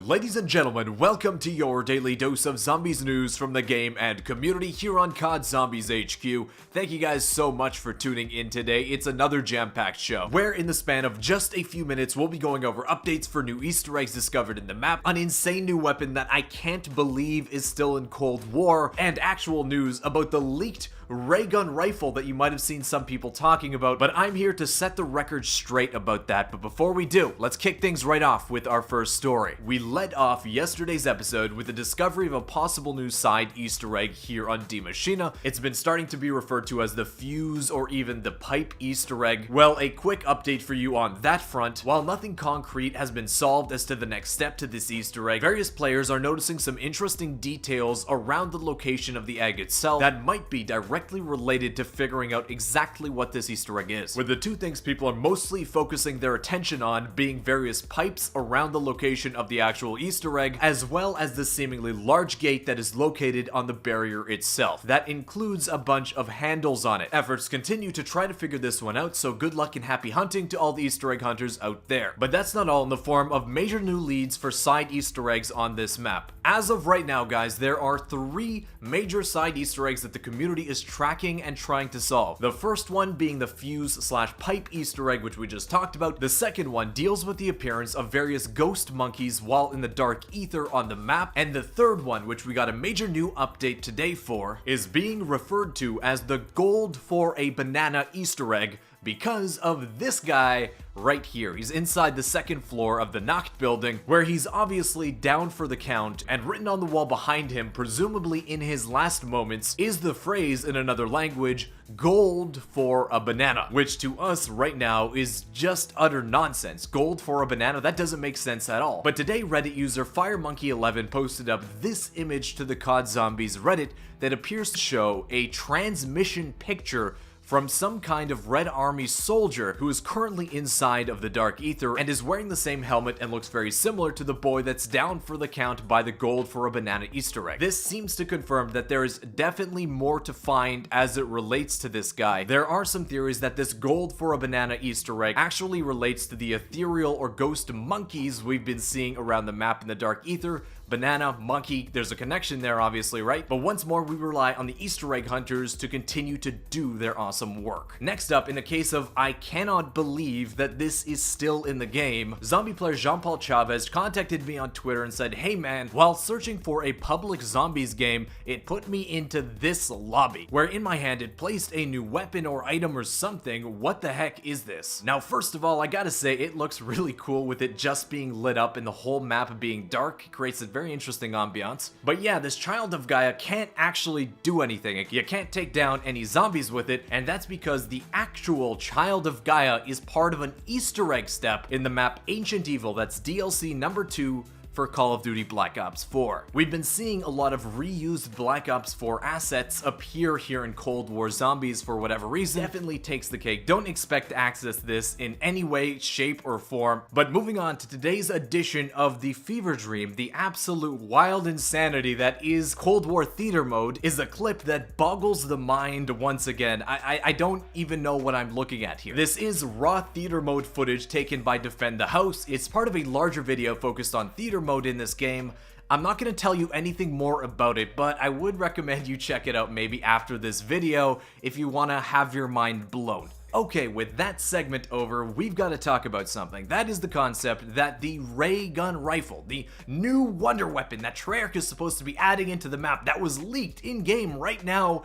Ladies and gentlemen, welcome to your daily dose of zombies news from the game and community here on COD Zombies HQ. Thank you guys so much for tuning in today. It's another jam-packed show, where in the span of just a few minutes, we'll be going over updates for new Easter eggs discovered in the map, an insane new weapon that I can't believe is still in Cold War, and actual news about the leaked ray gun rifle that you might have seen some people talking about, but I'm here to set the record straight about that. But before we do, let's kick things right off with our first story. We led off yesterday's episode with the discovery of a possible new side Easter egg here on Die Maschine. It's been starting to be referred to as the fuse or even the pipe Easter egg. Well, a quick update for you on that front. While nothing concrete has been solved as to the next step to this Easter egg, various players are noticing some interesting details around the location of the egg itself that might be directly related to figuring out exactly what this Easter egg is, with the two things people are mostly focusing their attention on being various pipes around the location of the actual Easter egg, as well as the seemingly large gate that is located on the barrier itself. That includes a bunch of handles on it. Efforts continue to try to figure this one out, so good luck and happy hunting to all the Easter egg hunters out there. But that's not all in the form of major new leads for side Easter eggs on this map. As of right now, guys, there are 3 major side Easter eggs that the community is tracking and trying to solve. The first one being the fuse/pipe Easter egg, which we just talked about. The second one deals with the appearance of various ghost monkeys while in the dark ether on the map. And the third one, which we got a major new update today for, is being referred to as the gold for a banana Easter egg, because of this guy right here. He's inside the second floor of the Nacht building, where he's obviously down for the count, and written on the wall behind him, presumably in his last moments, is the phrase in another language, gold for a banana, which to us right now is just utter nonsense. Gold for a banana? That doesn't make sense at all. But today, Reddit user FireMonkey11 posted up this image to the COD Zombies Reddit that appears to show a transmission picture from some kind of Red Army soldier who is currently inside of the Dark Ether and is wearing the same helmet and looks very similar to the boy that's down for the count by the gold for a banana Easter egg. This seems to confirm that there is definitely more to find as it relates to this guy. There are some theories that this gold for a banana Easter egg actually relates to the ethereal or ghost monkeys we've been seeing around the map in the Dark Ether. Banana, monkey, there's a connection there obviously, right? But once more, we rely on the Easter egg hunters to continue to do their awesome work. Next up, in the case of I cannot believe that this is still in the game, zombie player Jean-Paul Chavez contacted me on Twitter and said, hey man, while searching for a public zombies game, it put me into this lobby, where in my hand it placed a new weapon or item or something. What the heck is this? Now, first of all, I gotta say, it looks really cool with it just being lit up and the whole map being dark. It creates a very interesting ambiance. But yeah, this Child of Gaia can't actually do anything. You can't take down any zombies with it, and that's because the actual Child of Gaia is part of an Easter egg step in the map Ancient Evil. That's DLC number 2 for Call of Duty Black Ops 4. We've been seeing a lot of reused Black Ops 4 assets appear here in Cold War Zombies for whatever reason. Definitely takes the cake. Don't expect to access this in any way, shape, or form. But moving on to today's edition of the Fever Dream, the absolute wild insanity that is Cold War Theater Mode, is a clip that boggles the mind once again. I don't even know what I'm looking at here. This is raw Theater Mode footage taken by Defend the House. It's part of a larger video focused on Theater Mode in this game. I'm not going to tell you anything more about it, but I would recommend you check it out maybe after this video if you want to have your mind blown. Okay, with that segment over, we've got to talk about something. That is the concept that the ray gun rifle, the new wonder weapon that Treyarch is supposed to be adding into the map that was leaked in-game right now,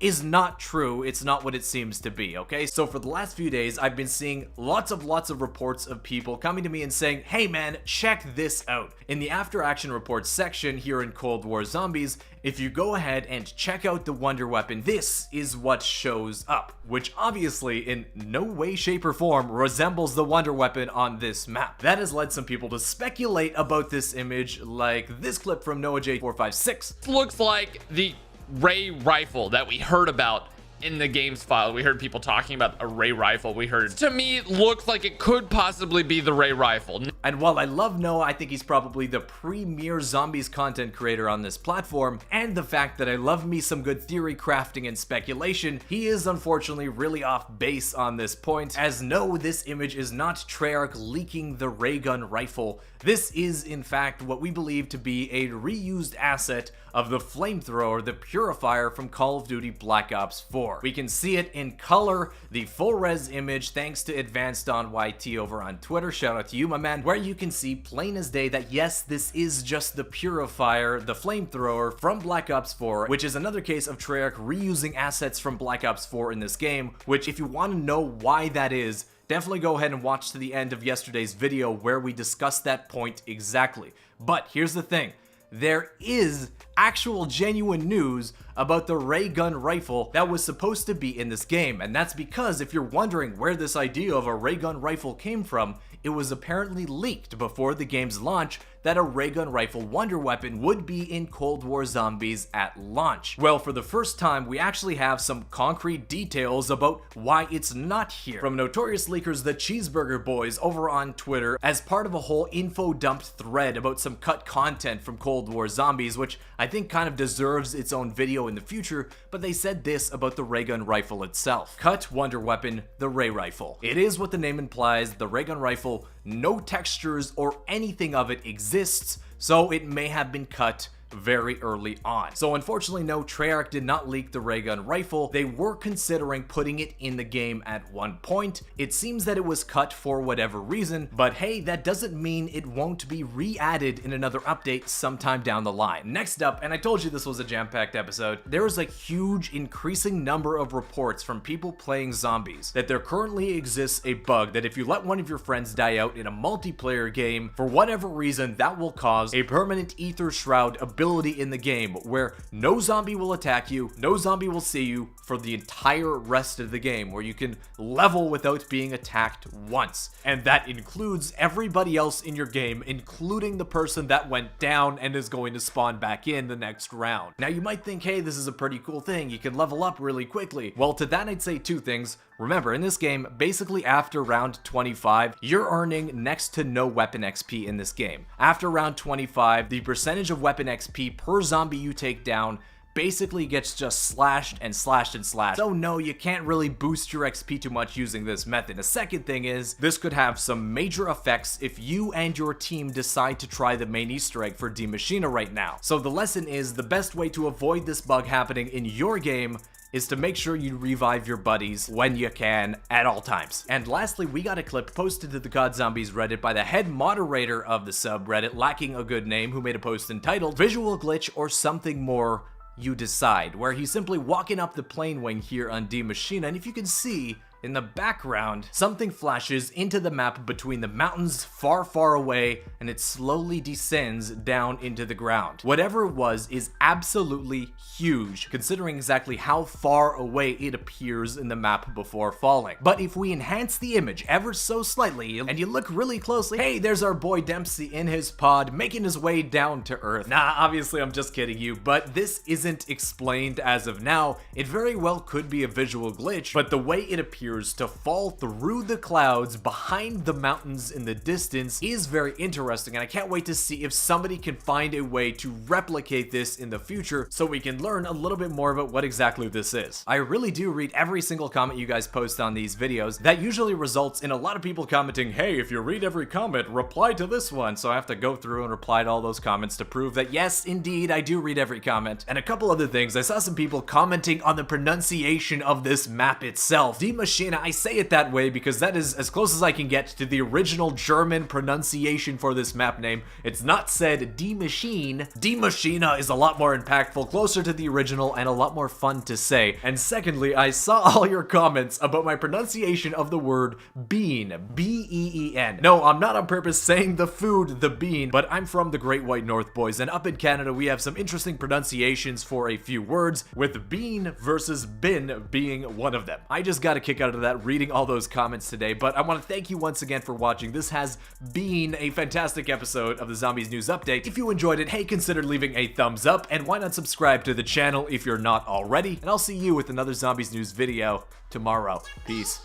is not true. It's not what it seems to be, okay? So for the last few days, I've been seeing lots of reports of people coming to me and saying, hey man, check this out. In the after action reports section here in Cold War Zombies, if you go ahead and check out the wonder weapon, this is what shows up, which obviously in no way, shape, or form resembles the wonder weapon on this map. That has led some people to speculate about this image, like this clip from NoahJ456. Looks like the ray rifle that we heard about in the game's file. We heard people talking about a ray rifle. We heard, to me, it looks like it could possibly be the ray rifle. And while I love Noah, I think he's probably the premier zombies content creator on this platform, and the fact that I love me some good theory crafting and speculation, he is unfortunately really off base on this point, as no, this image is not Treyarch leaking the ray gun rifle. This is in fact what we believe to be a reused asset of the flamethrower, the purifier from Call of Duty Black Ops 4. We can see it in color, the full res image, thanks to Advanced on YT over on Twitter, shout out to you my man, where you can see plain as day that yes, this is just the purifier, the flamethrower from Black Ops 4, which is another case of Treyarch reusing assets from Black Ops 4 in this game, which if you want to know why that is, definitely go ahead and watch to the end of yesterday's video where we discussed that point exactly. But here's the thing. There is actual genuine news about the ray gun rifle that was supposed to be in this game, and that's because if you're wondering where this idea of a ray gun rifle came from, it was apparently leaked before the game's launch that a ray gun rifle wonder weapon would be in Cold War Zombies at launch. Well, for the first time, we actually have some concrete details about why it's not here. From notorious leakers the Cheeseburger Boys over on Twitter, as part of a whole info dumped thread about some cut content from Cold War Zombies, which I think kind of deserves its own video in the future, but they said this about the ray gun rifle itself. Cut wonder weapon, the ray rifle. It is what the name implies, the ray gun rifle. No textures or anything of it exists, so it may have been cut very early on. So unfortunately, no, Treyarch did not leak the ray gun rifle. They were considering putting it in the game at one point. It seems that it was cut for whatever reason, but hey, that doesn't mean it won't be re-added in another update sometime down the line. Next up, and I told you this was a jam-packed episode, there is a huge increasing number of reports from people playing zombies that there currently exists a bug that if you let one of your friends die out in a multiplayer game, for whatever reason, that will cause a permanent ether shroud ability in the game where no zombie will attack you, no zombie will see you for the entire rest of the game, where you can level without being attacked once. And that includes everybody else in your game, including the person that went down and is going to spawn back in the next round. Now you might think, hey, this is a pretty cool thing, you can level up really quickly. Well, to that I'd say two things. Remember, in this game, basically after round 25, you're earning next to no weapon XP in this game. After round 25, the percentage of weapon XP per zombie you take down basically gets just slashed and slashed and slashed. So no, you can't really boost your XP too much using this method. The second thing is, this could have some major effects if you and your team decide to try the main Easter egg for Die Maschine right now. So the lesson is, the best way to avoid this bug happening in your game is to make sure you revive your buddies when you can at all times. And lastly, we got a clip posted to the COD Zombies Reddit by the head moderator of the subreddit, lacking a good name, who made a post entitled "Visual Glitch or Something More, You Decide," where he's simply walking up the plane wing here on Die Maschine, and if you can see, in the background, something flashes into the map between the mountains far, far away, and it slowly descends down into the ground. Whatever it was is absolutely huge, considering exactly how far away it appears in the map before falling. But if we enhance the image ever so slightly, and you look really closely, hey, there's our boy Dempsey in his pod, making his way down to Earth. Nah, obviously I'm just kidding you, but this isn't explained as of now. It very well could be a visual glitch, but the way it appears to fall through the clouds behind the mountains in the distance is very interesting, and I can't wait to see if somebody can find a way to replicate this in the future so we can learn a little bit more about what exactly this is. I really do read every single comment you guys post on these videos. That usually results in a lot of people commenting, hey, if you read every comment, reply to this one. So I have to go through and reply to all those comments to prove that yes, indeed, I do read every comment. And a couple other things, I saw some people commenting on the pronunciation of this map itself. Die Maschine, I say it that way because that is as close as I can get to the original German pronunciation for this map name. It's not said Die Maschine. Die Maschine is a lot more impactful, closer to the original, and a lot more fun to say. And secondly, I saw all your comments about my pronunciation of the word bean, B-E-E-N. No, I'm not on purpose saying the food, the bean, but I'm from the Great White North, boys, and up in Canada we have some interesting pronunciations for a few words, with bean versus bin being one of them. I just got a kick out out of that reading all those comments today, but I want to thank you once again for watching. This has been a fantastic episode of the Zombies News Update. If you enjoyed it, hey, consider leaving a thumbs up, and why not subscribe to the channel if you're not already, and I'll see you with another Zombies News video tomorrow. Peace.